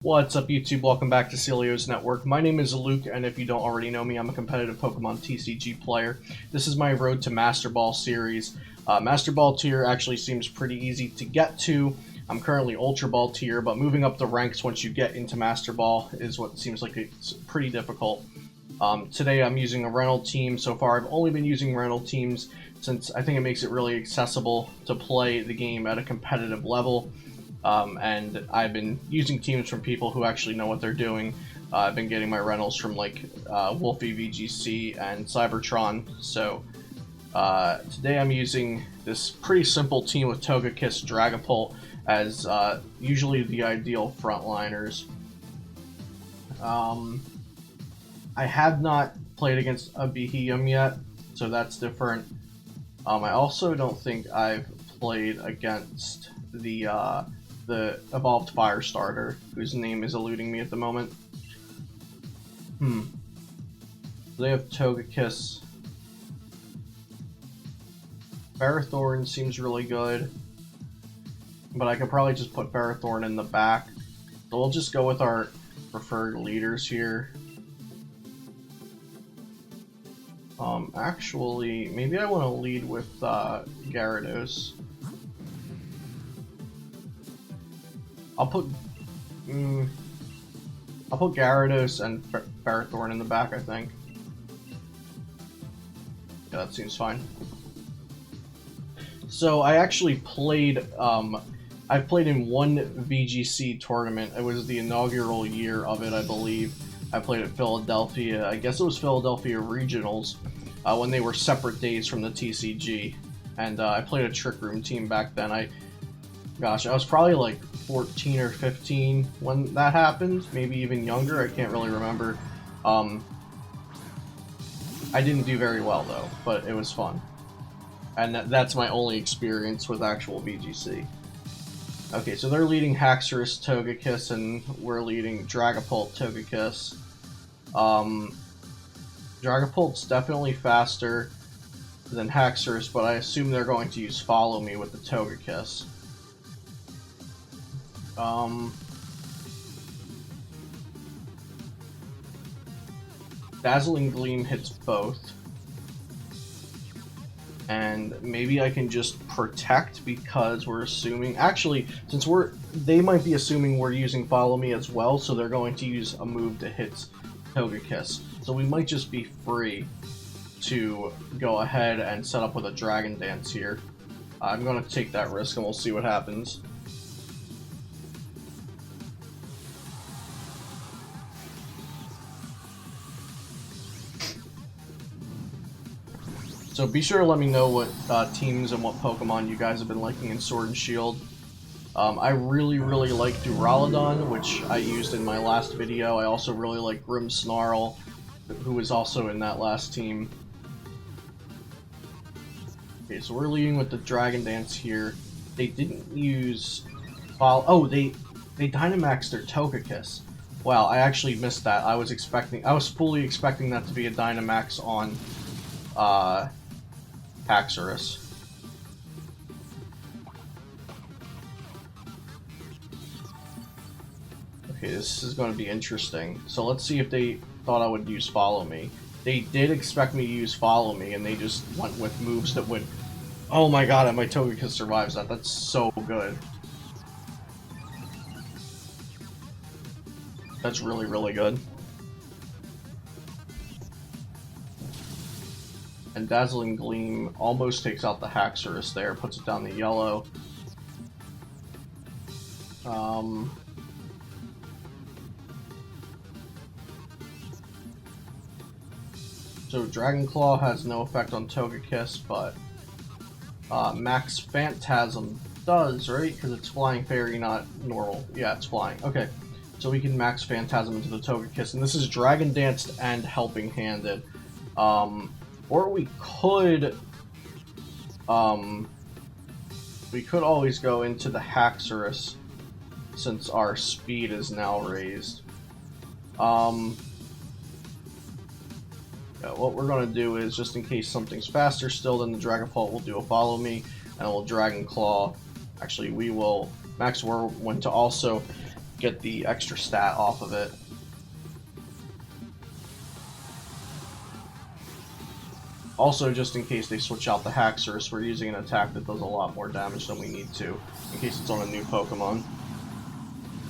What's up YouTube? Welcome back to Celio's Network. My name is Luke, and if you don't already know me, I'm a competitive Pokemon TCG player. This is my Road to Master Ball series. Master Ball tier actually seems pretty easy to get to. I'm currently Ultra Ball tier, but moving up the ranks once you get into Master Ball is what seems like it's pretty difficult. Today I'm using a rental team. So far I've only been using rental teams since I think it makes it really accessible to play the game at a competitive level. And I've been using teams from people who actually know what they're doing. I've been getting my rentals from like Wolfie VGC and Cybertron. So today I'm using this pretty simple team with Togekiss, Dragapult as usually the ideal frontliners. I have not played against a Beheeyem yet, so that's different. I also don't think I've played against the evolved Firestarter, whose name is eluding me at the moment. They have Togekiss. Ferrothorn seems really good, but I could probably just put Ferrothorn in the back. So we'll just go with our preferred leaders here. Actually, maybe I want to lead with Gyarados. I'll put Gyarados and Ferrothorn in the back, I think. Yeah, that seems fine. So I actually played, I've played in one VGC tournament. It was the inaugural year of it, I believe. I played at Philadelphia, I guess it was Philadelphia Regionals, when they were separate days from the TCG. And I played a Trick Room team back then. Gosh, I was probably like 14 or 15 when that happened, maybe even younger, I can't really remember. I didn't do very well though, but it was fun. And that's my only experience with actual VGC. Okay, so they're leading Haxorus, Togekiss, and we're leading Dragapult, Togekiss. Dragapult's definitely faster than Haxorus, but I assume they're going to use Follow Me with the Togekiss. Dazzling Gleam hits both. And maybe I can just protect because we're assuming... Actually, since they might be assuming we're using Follow Me as well, so they're going to use a move that hits Togekiss. So we might just be free to go ahead and set up with a Dragon Dance here. I'm going to take that risk and we'll see what happens. So be sure to let me know what teams and what Pokemon you guys have been liking in Sword and Shield. I really like Duraludon, which I used in my last video. I also really like Grimmsnarl, who was also in that last team. Okay, so we're leading with the Dragon Dance here. They didn't use... Oh, they Dynamaxed their Togekiss. Wow, I actually missed that. I was fully expecting that to be a Dynamax on Haxorus. Okay, this is going to be interesting. So let's see if they thought I would use Follow Me. They did expect me to use Follow Me, and they just went with moves that would... Oh my god, and my Togekiss survives that. That's so good. That's really good. And Dazzling Gleam almost takes out the Haxorus there, puts it down the yellow. So Dragon Claw has no effect on Togekiss, but Max Phantasm does, right? Because it's Flying Fairy, not normal. Yeah, it's flying. Okay, so we can Max Phantasm into the Togekiss, and this is Dragon Danced and Helping Handed. Or we could always go into the Haxorus since our speed is now raised. Yeah, what we're going to do is, just in case something's faster still than the Dragapult, we'll do a Follow Me, and we'll Dragon Claw. Actually, we will Max Whirlwind to also get the extra stat off of it. Also, just in case they switch out the Haxorus, we're using an attack that does a lot more damage than we need to, in case it's on a new Pokemon.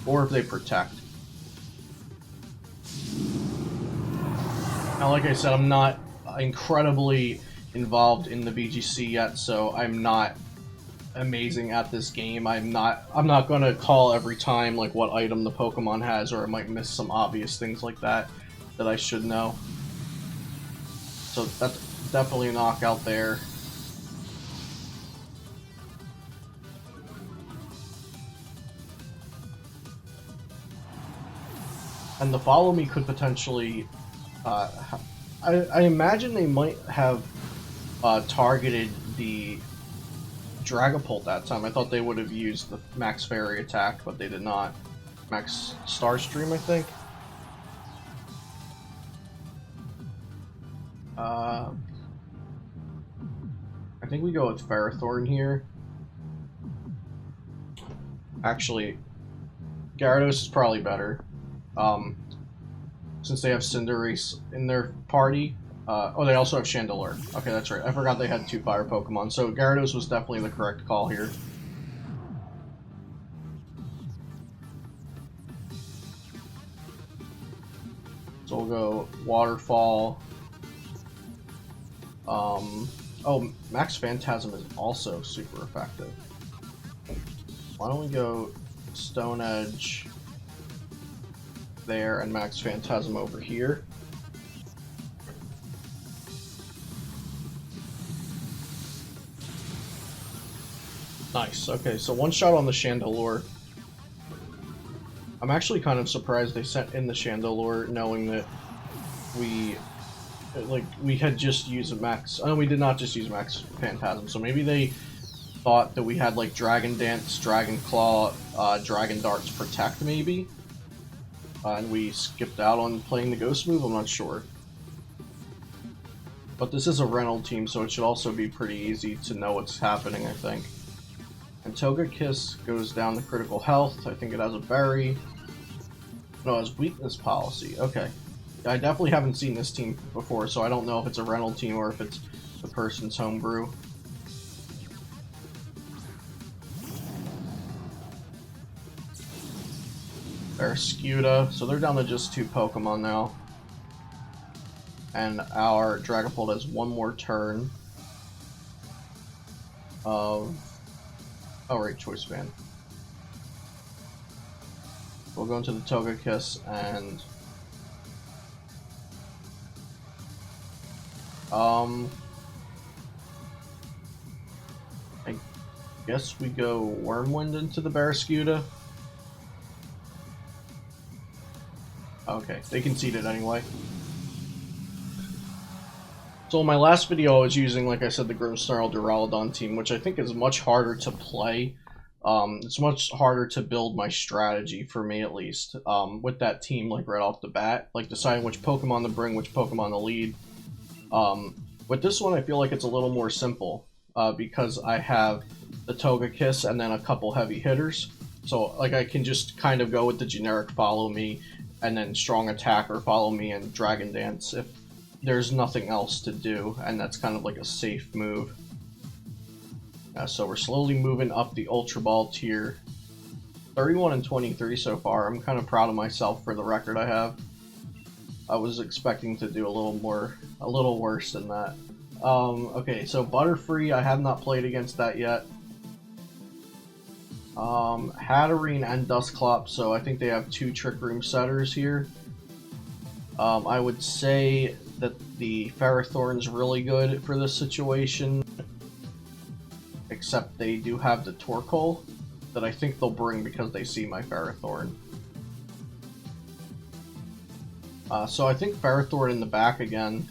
Or if they protect. Now, like I said, I'm not incredibly involved in the VGC yet, so I'm not amazing at this game. I'm not gonna call every time like what item the Pokemon has, or I might miss some obvious things like that I should know. So that's definitely a knockout there. And the follow me could potentially I imagine they might have targeted the Dragapult that time. I thought they would have used the Max Fairy attack, but they did not. Max Starstream, I think. I think we go with Ferrothorn here. Actually, Gyarados is probably better. Since they have Cinderace in their party. Oh, they also have Chandelure. Okay, that's right. I forgot they had 2 fire Pokemon. So Gyarados was definitely the correct call here. So we'll go Waterfall. Oh, Max Phantasm is also super effective. Why don't we go Stone Edge there and Max Phantasm over here. Nice. Okay, so one shot on the Chandelure. I'm actually kind of surprised they sent in the Chandelure knowing that we had just used Max. Oh, we did not just use Max Phantasm, so maybe they thought that we had like Dragon Dance, Dragon Claw, Dragon Darts Protect maybe. And we skipped out on playing the Ghost move, I'm not sure. But this is a rental team, so it should also be pretty easy to know what's happening, I think. And Togekiss goes down to critical health. I think it has a berry. No, it has weakness policy. Okay. I definitely haven't seen this team before, so I don't know if it's a rental team or if it's the person's homebrew. Barraskewda. So they're down to just 2 Pokemon now. And our Dragapult has one more turn of... Oh, right, Choice Band. We'll go into the Togekiss and... I guess we go Wormwind into the Barraskewda. Okay, they conceded anyway. So in my last video I was using, like I said, the Grimmsnarl Duraludon team, which I think is much harder to play. It's much harder to build my strategy, for me at least, with that team, like right off the bat. Like deciding which Pokemon to bring, which Pokemon to lead. With this one I feel like it's a little more simple, because I have the Togekiss and then a couple heavy hitters. So like I can just kind of go with the generic follow me, and then strong attack or follow me and Dragon Dance if there's nothing else to do, and that's kind of like a safe move. So we're slowly moving up the Ultra Ball tier. 31 and 23 so far. I'm kind of proud of myself for the record I have. I was expecting to do a little worse than that. Okay, so Butterfree, I have not played against that yet. Hatterene and Dusclops, so I think they have 2 Trick Room setters here. I would say that the Ferrothorn's really good for this situation, except they do have the Torkoal that I think they'll bring because they see my Ferrothorn. So I think Ferrothorn in the back again.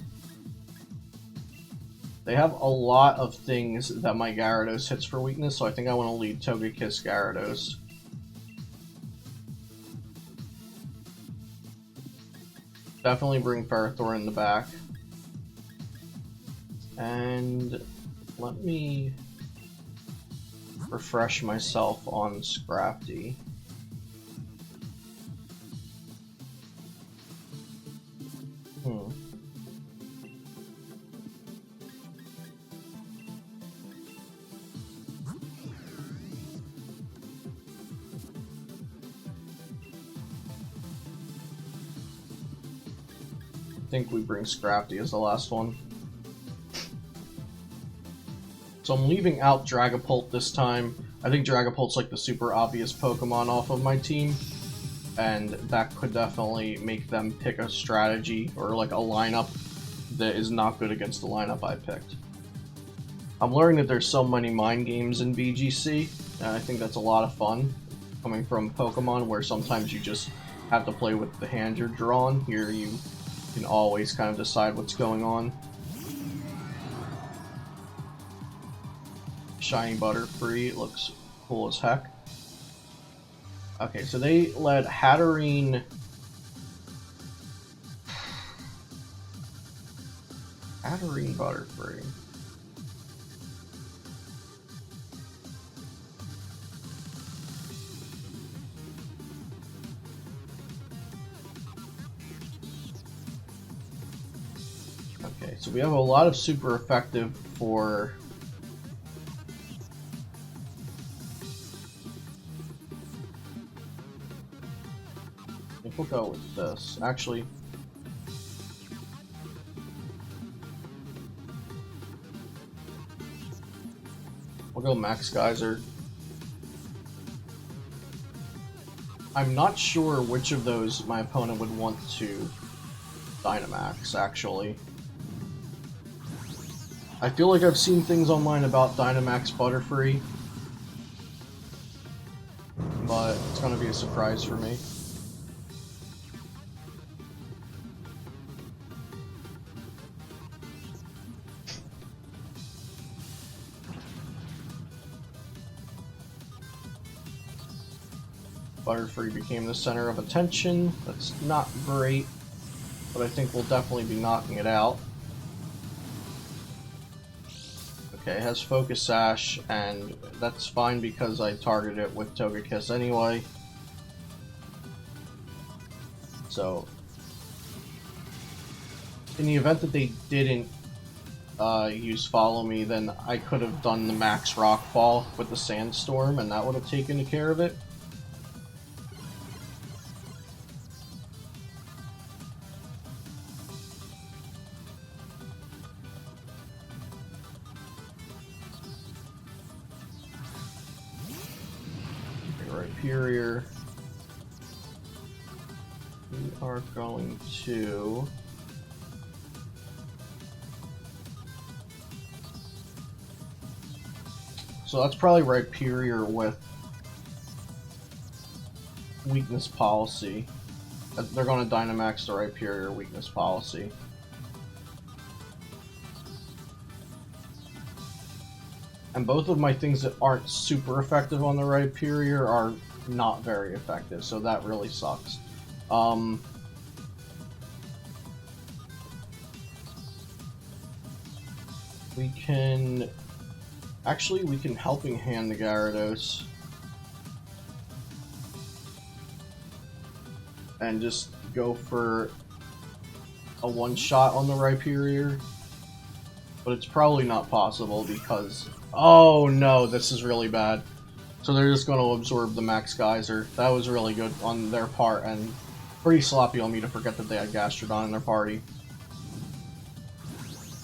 They have a lot of things that my Gyarados hits for weakness, so I think I want to lead Togekiss Gyarados. Definitely bring Ferrothorn in the back. And let me refresh myself on Scrafty. I think we bring Scrafty as the last one. So I'm leaving out Dragapult this time. I think Dragapult's like the super obvious Pokemon off of my team, and that could definitely make them pick a strategy or like a lineup that is not good against the lineup I picked. I'm learning that there's so many mind games in VGC, and I think that's a lot of fun, coming from Pokemon where sometimes you just have to play with the hand you're drawn. Here you can always kind of decide what's going on. Shiny Butterfree looks cool as heck. Okay, so they led Hatterene... Hatterene Butterfree. Okay, so we have a lot of super effective for... I think we'll go with this. Actually... we'll go Max Geyser. I'm not sure which of those my opponent would want to Dynamax, actually. I feel like I've seen things online about Dynamax Butterfree, but it's gonna be a surprise for me. Butterfree became the center of attention. That's not great, but I think we'll definitely be knocking it out. Okay, it has Focus Sash, and that's fine because I targeted it with Togekiss anyway. So, in the event that they didn't use Follow Me, then I could have done the Max Rockfall with the Sandstorm, and that would have taken care of it. Rhyperior. We are going to... So that's probably Rhyperior with Weakness Policy. They're going to Dynamax the Rhyperior Weakness Policy. And both of my things that aren't super effective on the Rhyperior are not very effective, so that really sucks. We can... Actually, we can Helping Hand the Gyarados. And just go for a one-shot on the Rhyperior. But it's probably not possible because... Oh no, this is really bad. So they're just going to absorb the Max Geyser. That was really good on their part, and pretty sloppy on me to forget that they had Gastrodon in their party.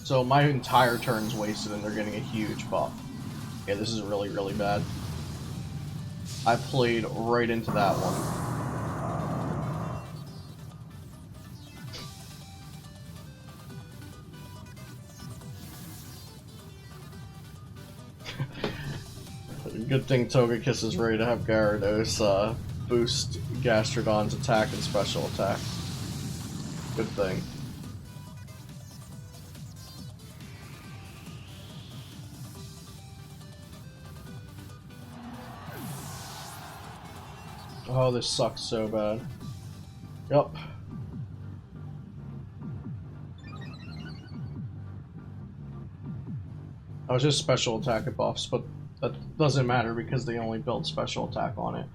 So my entire turn's wasted and they're getting a huge buff. Yeah, this is really, really bad. I played right into that one. Good thing Togekiss is ready to have Gyarados boost Gastrodon's attack and special attack. Good thing. Oh, this sucks so bad. Yup. I was just special attack buffs, but that doesn't matter because they only build special attack on it.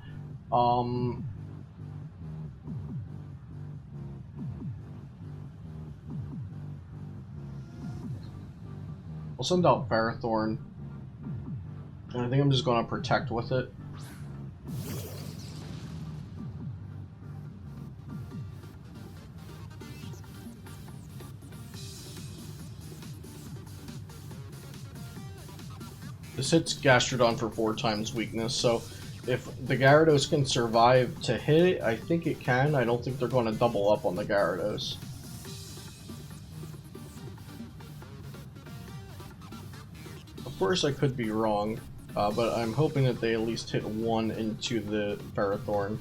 We'll send out Ferrothorn. And I think I'm just going to protect with it. This hits Gastrodon for 4 times weakness, so if the Gyarados can survive to hit it, I think it can. I don't think they're going to double up on the Gyarados. Of course, I could be wrong, but I'm hoping that they at least hit 1 into the Ferrothorn.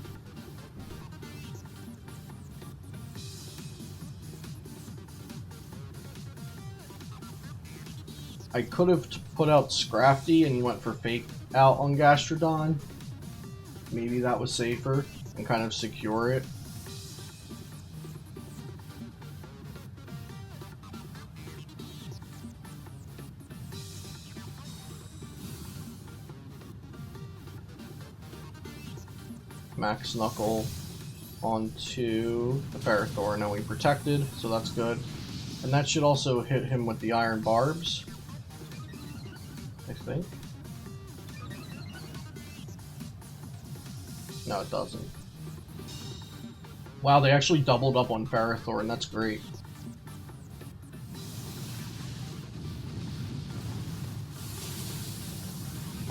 I could have put out Scrafty and went for Fake Out on Gastrodon. Maybe that was safer and kind of secure it. Max Knuckle onto the Ferrothorn. Now we protected, so that's good. And that should also hit him with the Iron Barbs, I think. No, it doesn't. Wow, they actually doubled up on Ferrothorn. That's great.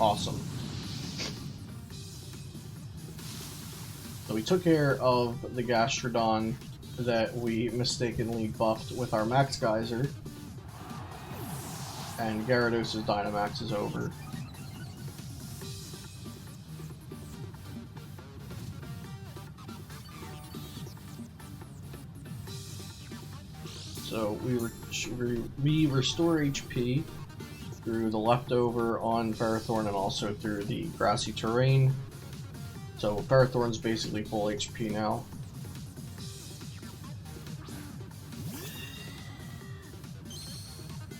Awesome. So we took care of the Gastrodon that we mistakenly buffed with our Max Geyser. And Gyarados' Dynamax is over. So we restore HP through the leftover on Ferrothorn and also through the grassy terrain. So Ferrothorn's basically full HP now.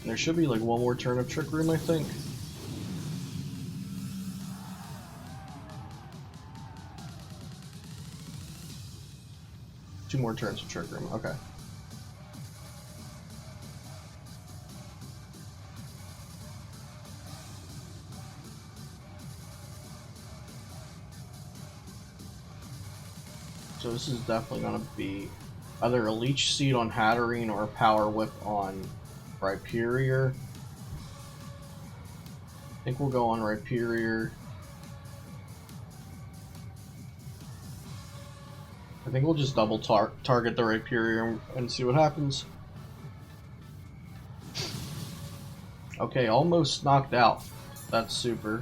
There should be like one more turn of Trick Room, I think. Two more turns of Trick Room, okay. So this is definitely going to be either a Leech Seed on Hatterene or a Power Whip on Rhyperior. I think we'll go on Rhyperior. I think we'll just double target the Rhyperior and see what happens. Okay, almost knocked out. That's super.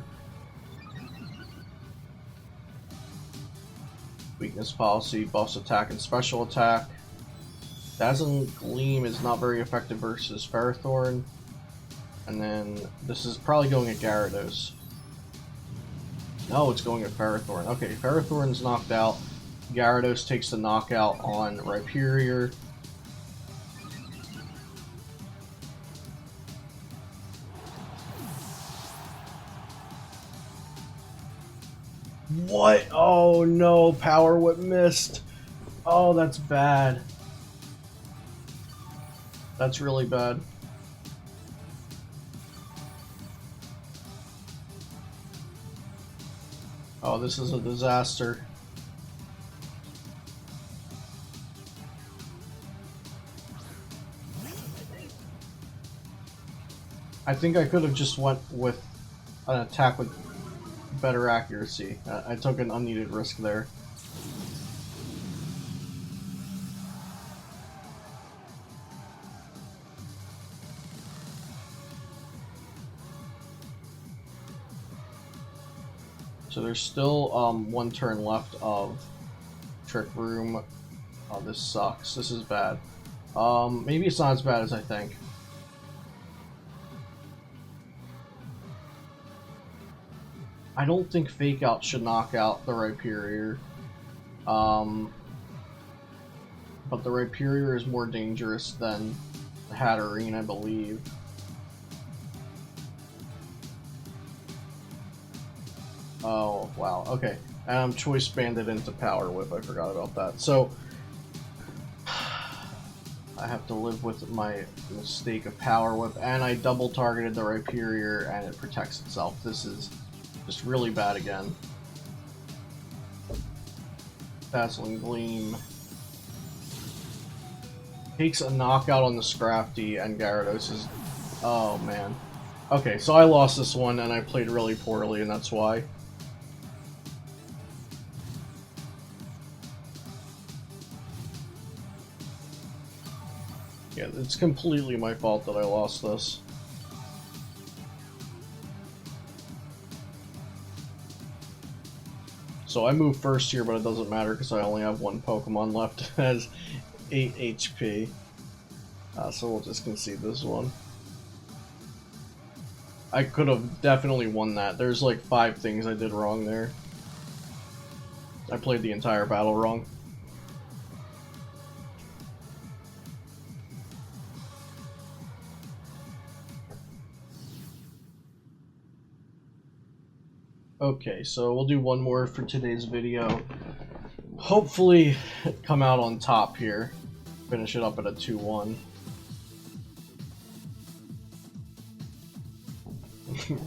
Weakness policy, buffs attack and special attack. Dazzling Gleam is not very effective versus Ferrothorn. And then this is probably going at Gyarados. No, it's going at Ferrothorn. Okay, Ferrothorn's knocked out. Gyarados takes the knockout on Rhyperior. What? Oh no, Power Whip missed. Oh, that's bad. That's really bad. Oh, this is a disaster. I think I could have just went with an attack with better accuracy. I took an unneeded risk there. So there's still one turn left of Trick Room. Oh, this sucks. This is bad. Maybe it's not as bad as I think. I don't think Fake Out should knock out the Rhyperior. But the Rhyperior is more dangerous than the Hatterene, I believe. Oh, wow, okay. And I'm Choice Banded into Power Whip, I forgot about that. So, I have to live with my mistake of Power Whip, and I double targeted the Rhyperior and it protects itself. This is just really bad again. Dazzling Gleam takes a knockout on the Scrafty, and Gyarados is... Oh, man. Okay, so I lost this one, and I played really poorly, and that's why. Yeah, it's completely my fault that I lost this. So I moved first here, but it doesn't matter because I only have one Pokemon left. It has 8 HP. So we'll just concede this one. I could have definitely won that. There's like 5 things I did wrong there. I played the entire battle wrong. Okay, so we'll do one more for today's video. Hopefully come out on top here. Finish it up at a 2-1.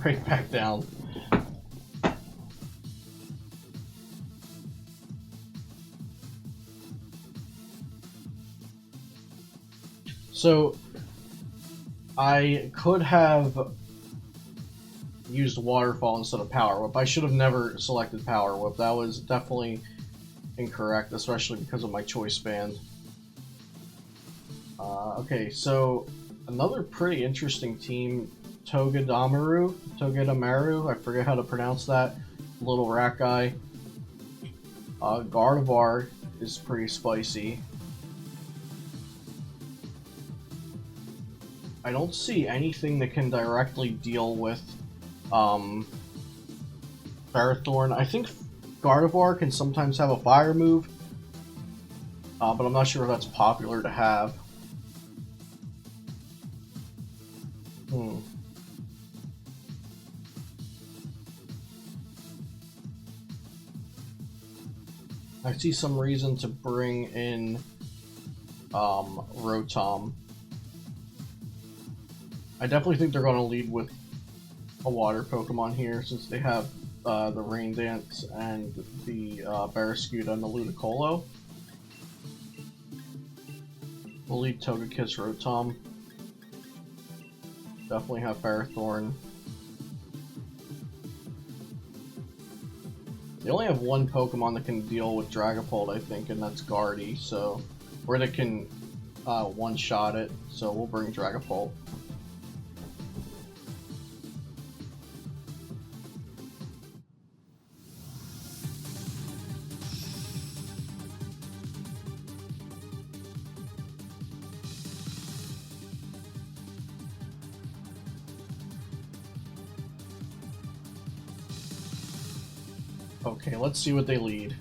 Right back down. So I could have used Waterfall instead of Power Whip. I should have never selected Power Whip. That was definitely incorrect, especially because of my choice band. Okay, so another pretty interesting team, Togedemaru, I forget how to pronounce that, little rat guy. Gardevoir is pretty spicy. I don't see anything that can directly deal with Ferrothorn. I think Gardevoir can sometimes have a fire move, but I'm not sure if that's popular to have. I see some reason to bring in Rotom. I definitely think they're going to lead with a water Pokemon here, since they have the Rain Dance and the Barraskewda and the Ludicolo. We'll lead Togekiss, Rotom. Definitely have Ferrothorn. They only have one Pokemon that can deal with Dragapult, I think, and that's Guardy, so... Or that can one-shot it, so we'll bring Dragapult. Okay, let's see what they lead.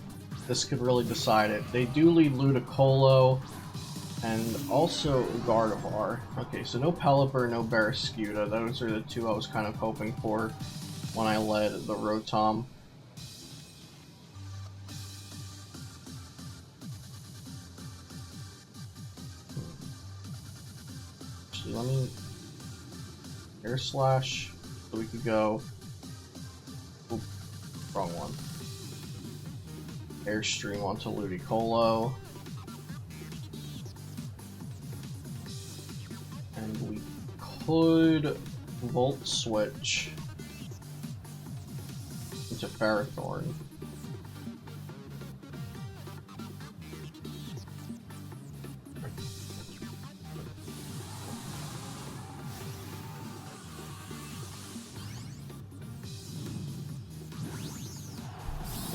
This could really decide it. They do lead Ludicolo and also Gardevoir. Okay, so no Pelipper, no Barraskewda. Those are the two I was kind of hoping for when I led the Rotom. Actually, let me... Air Slash, so we could go... Oop, wrong one. Airstream onto Ludicolo. And we could Volt Switch into Ferrothorn.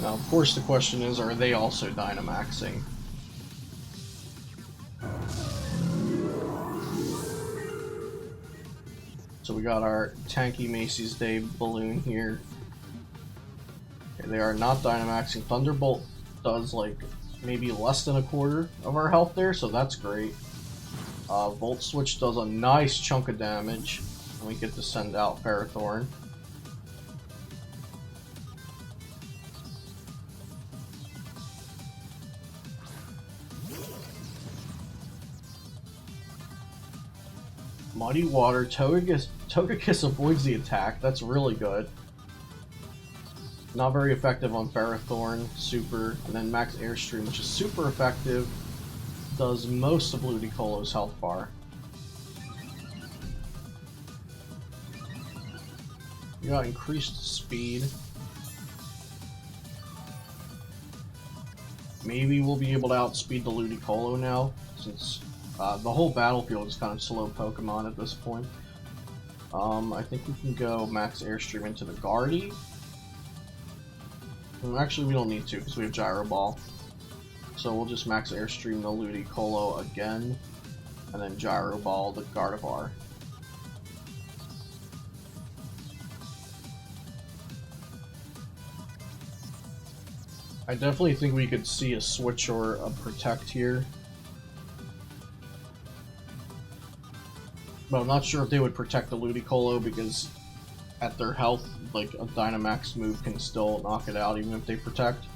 Now, of course, the question is, are they also Dynamaxing? So we got our tanky Macy's Day balloon here. Okay, they are not Dynamaxing. Thunderbolt does like maybe less than a quarter of our health there, so that's great. Volt Switch does a nice chunk of damage, and we get to send out Ferrothorn. Muddy Water, Togekiss avoids the attack. That's really good. Not very effective on Ferrothorn, super, and then Max Airstream, which is super effective, does most of Ludicolo's health bar. You got increased speed. Maybe we'll be able to outspeed the Ludicolo now, since the whole battlefield is kind of slow Pokemon at this point. I think we can go Max Airstream into the Guardy. Actually, we don't need to because we have Gyro Ball. So we'll just Max Airstream the Ludicolo again, and then Gyro Ball the Gardevoir. I definitely think we could see a switch or a Protect here. But I'm not sure if they would protect the Ludicolo because at their health, like a Dynamax move can still knock it out even if they protect.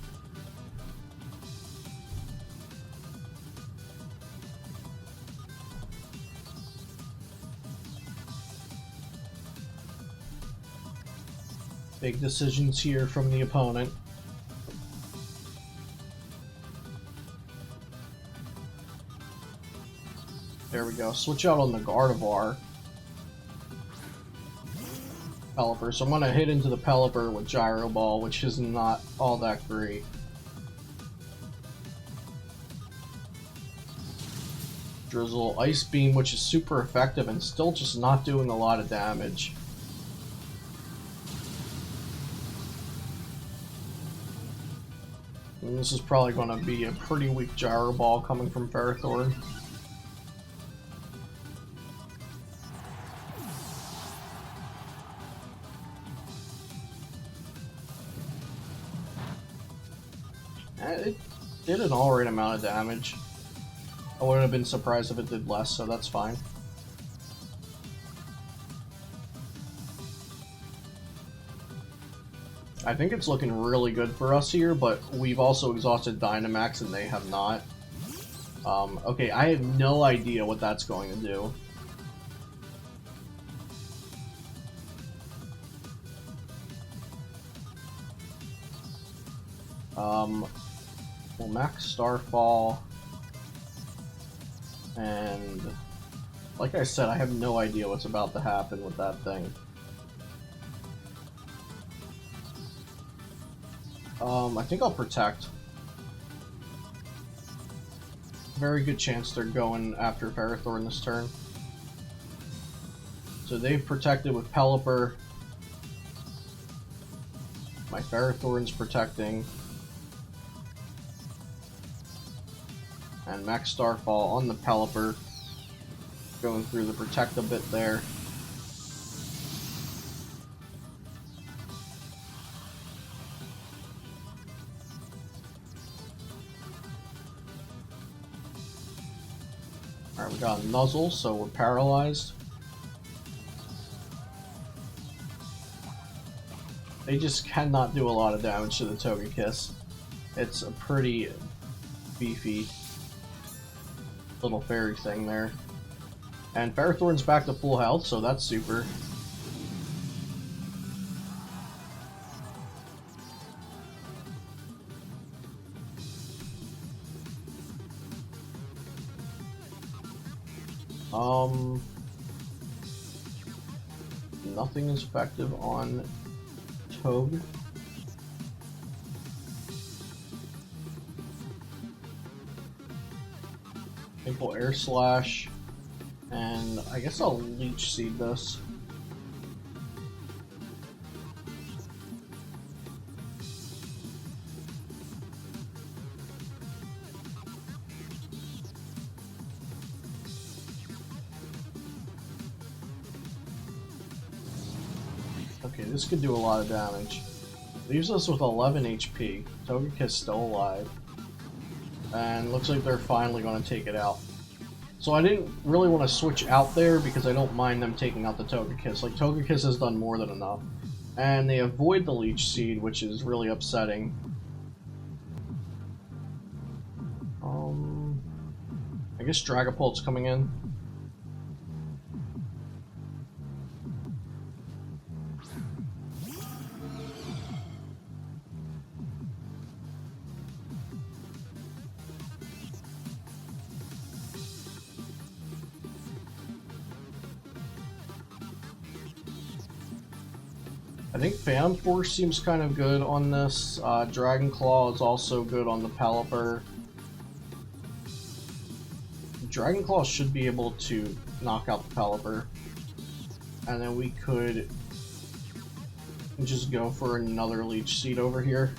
Big decisions here from the opponent. There we go. Switch out on the Gardevoir. Pelipper. So I'm going to hit into the Pelipper with Gyro Ball, which is not all that great. Drizzle, Ice Beam, which is super effective and still just not doing a lot of damage. And this is probably going to be a pretty weak Gyro Ball coming from Ferrothorn. It did an alright amount of damage. I wouldn't have been surprised if it did less, so that's fine. I think it's looking really good for us here, but we've also exhausted Dynamax and they have not. Okay, I have no idea what that's going to do. Well, Max Starfall, and like I said, I have no idea what's about to happen with that thing. I think I'll Protect. Very good chance they're going after Ferrothorn this turn. So they've protected with Pelipper. My Ferrothorn's protecting. And Max Starfall on the Pelipper, going through the Protect a bit there. Alright, we got a Nuzzle, so we're paralyzed. They just cannot do a lot of damage to the Togekiss. It's a pretty beefy little fairy thing there. And Ferrothorn's back to full health, so that's super. Nothing is effective on Toge. I think we'll Air Slash, and I guess I'll Leech Seed this. Okay, this could do a lot of damage. Leaves us with 11 HP. Togekiss still alive. And looks like they're finally going to take it out. So I didn't really want to switch out there because I don't mind them taking out the Togekiss. Like, Togekiss has done more than enough. And they avoid the Leech Seed, which is really upsetting. I guess Dragapult's coming in. I think Phantom Force seems kind of good on this. Dragon Claw is also good on the Pelipper. Dragon Claw should be able to knock out the Pelipper. And then we could just go for another Leech Seed over here.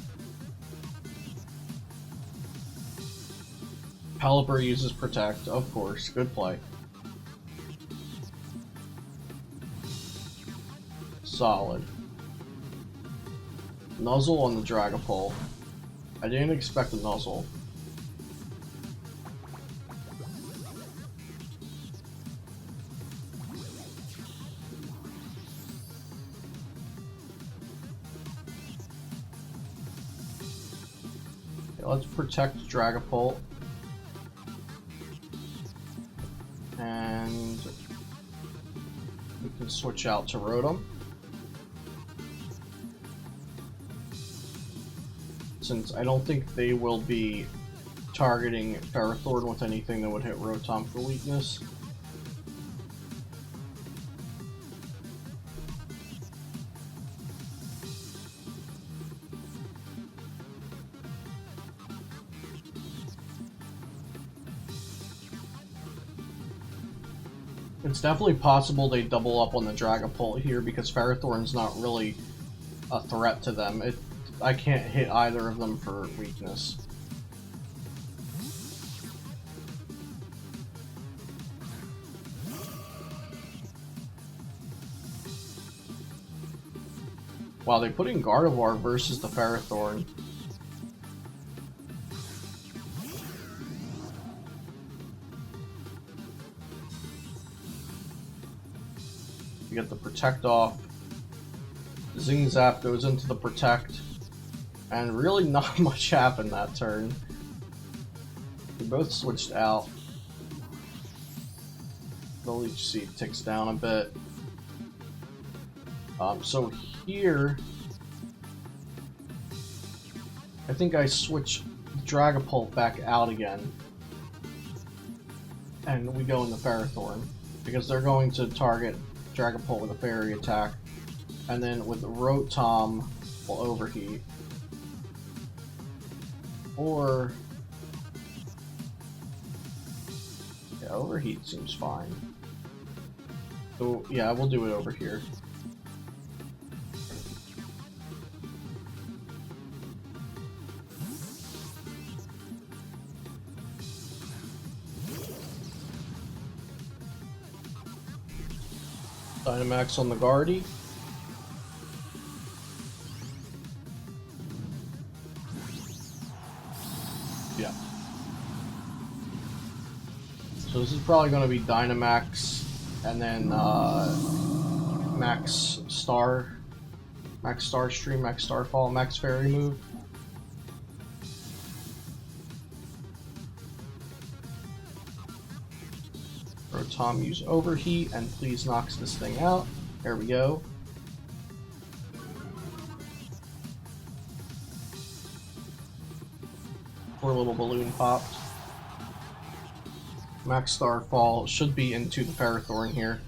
Pelipper uses Protect, of course. Good play. Solid. Nuzzle on the Dragapult. I didn't expect a Nuzzle. Okay, let's protect Dragapult. And we can switch out to Rotom. Since I don't think they will be targeting Ferrothorn with anything that would hit Rotom for weakness. It's definitely possible they double up on the Dragapult here because Ferrothorn's not really a threat to them. I can't hit either of them for weakness. Wow, they put in Gardevoir versus the Ferrothorn. You get the Protect off. Zing Zap goes into the Protect. And really not much happened that turn. We both switched out. The Leech Seed ticks down a bit. So here, I think I switch Dragapult back out again. And we go into Ferrothorn. Because they're going to target Dragapult with a Fairy attack. And then with Rotom, we'll Overheat. Or... yeah, Overheat seems fine. So, yeah, we'll do it over here. Dynamax on the Guardy. Yeah. So this is probably going to be Dynamax and then Max Starstream, Max Starfall, Max Fairy move. Rotom use Overheat and please knocks this thing out. There we go. Poor little balloon popped. Max Starfall should be into the Ferrothorn here.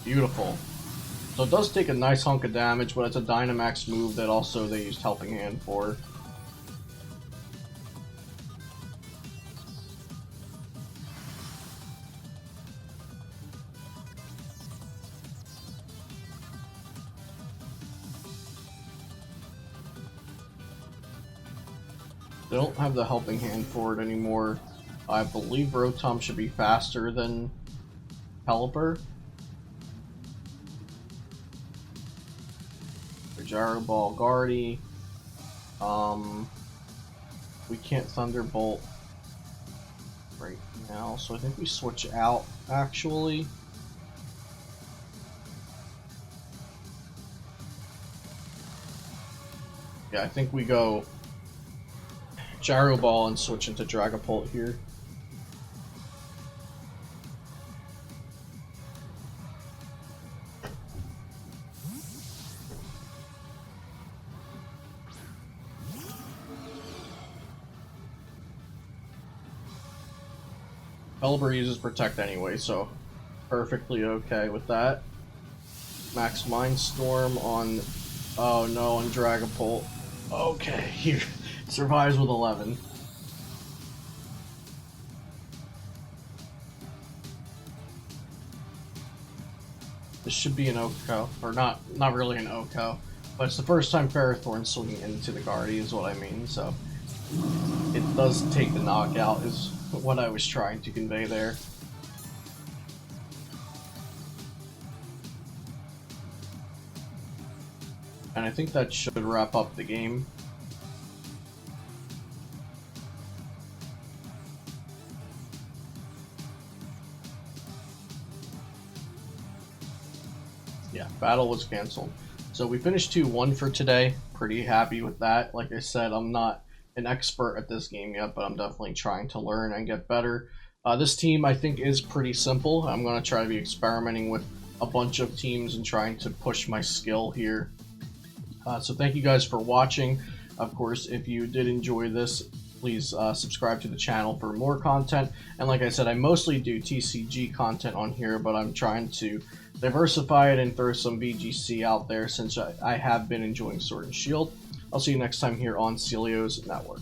Beautiful. So it does take a nice hunk of damage, but it's a Dynamax move that also they used Helping Hand for. They don't have the Helping Hand for it anymore. I believe Rotom should be faster than Pelipper. Gyro Ball, Guardy. We can't Thunderbolt right now, so I think we switch out, actually. Yeah, I think we go Gyro Ball and switch into Dragapult here. Pelipper uses Protect anyway, so perfectly okay with that. Max Mindstorm on Oh no, and Dragapult. Okay, he survives with 11. This should be an Oko, or not really an Oko, but it's the first time Ferrothorn's swinging into the Guardy is what I mean, so it does take the knockout is what I was trying to convey there. And I think that should wrap up the game. Yeah, battle was canceled. So we finished 2-1 for today. Pretty happy with that. Like I said, I'm not an expert at this game yet, but I'm definitely trying to learn and get better. This team, I think, is pretty simple. I'm going to try to be experimenting with a bunch of teams and trying to push my skill here. So thank you guys for watching. Of course, if you did enjoy this, please subscribe to the channel for more content. And like I said, I mostly do TCG content on here, but I'm trying to diversify it and throw some VGC out there since I have been enjoying Sword and Shield. I'll see you next time here on Celio's Network.